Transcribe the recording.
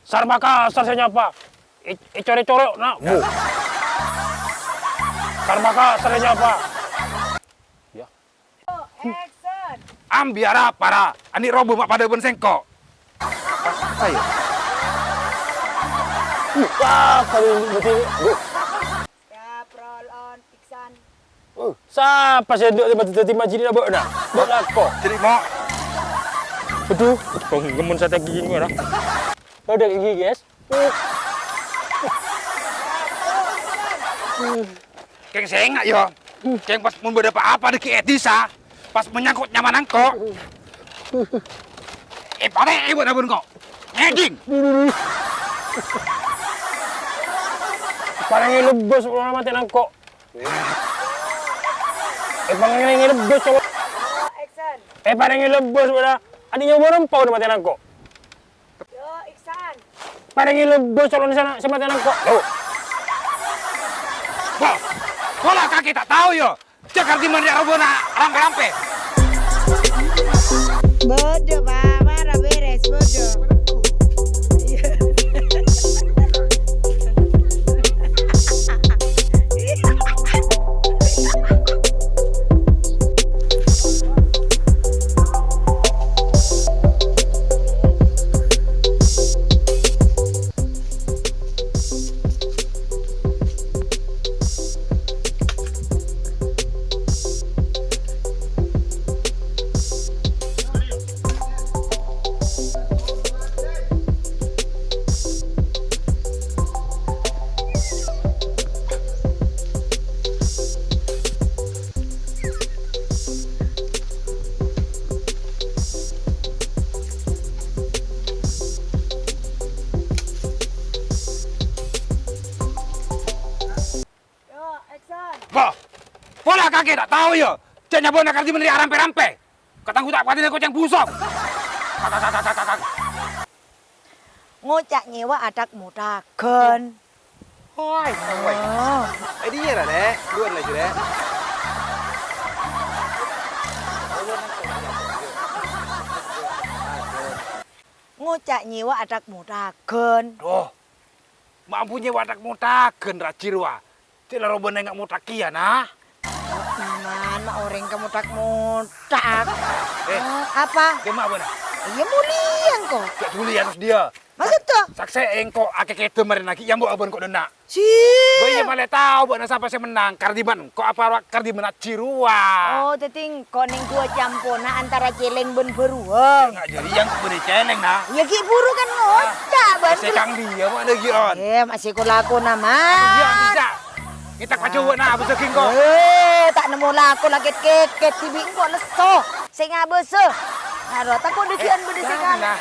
Sarmaka sarjanya apa? Icore-core nak. Bu. Sarmaka sarjanya apa? Ya. Action. Ambiara para ani robo mak pada bensengko. Ayo. Wah, kali berarti Bu. Stop, roll on, Iksan. Siapa sih duduk di majid nak buat nak? Buat lako. Jadi mau Betul. Penggemun sate gigi ni lah. Ada gigi guys. keng sengak yo. Keng pas mun berapa apa deki etisa. Pas menyangkut nyaman angko. Pare ibu nabun kok. Ngeding. Parang ilubos orang mati nangko. Parang ilubos coba. Action. Parang ilubos wala. Adinya borong pau mati nangko. Yo, Iksan. Parang ilubos kalau di sana mati nangko. Loh. Wah, bola kaki tak tahu yo. Cakar di mana robo na rampe-rampe. Bodoh, Pak. Marah beres, bodoh. Yo, Action. Wah, bola kaki tak tahu yo. Caknya bona kar di mana rampe-rampe. Katangku tak patin kocang busok. Ngocak nyewa adak mudakan. Hoi, hoi. Ini ya lah, dek. Dua lagi, dek. Ngocak nyewa adak mudakan. Oh, mampunya wadak mutaken racirwa. Cila robo nengak mutakia nah. Naman, maoreng kamu tak mudak. Eh. Apa? Kemak bona. Iya mulian kok. Cak tulian harus dia. Maksud tuh? Sakse engko ake kete mari lagi yang abon kok denak. Sih. Boy male tahu bona siapa sih menang kardiman. Kok apa kardiman cirua. Oh, teting koning gua campurna antara celeng ben beruang. Enggak jadi yang beri celeng nah. Ya ki buru kan ngocak bantu. Sekang dia mana gion. Masih kulaku Dia nama. bisa. Kita kacu nah besok kok. Tak nemu laku lagi keket tibi kok leso. Sing ngabese. Naro takut dekian bedesikan. Nah.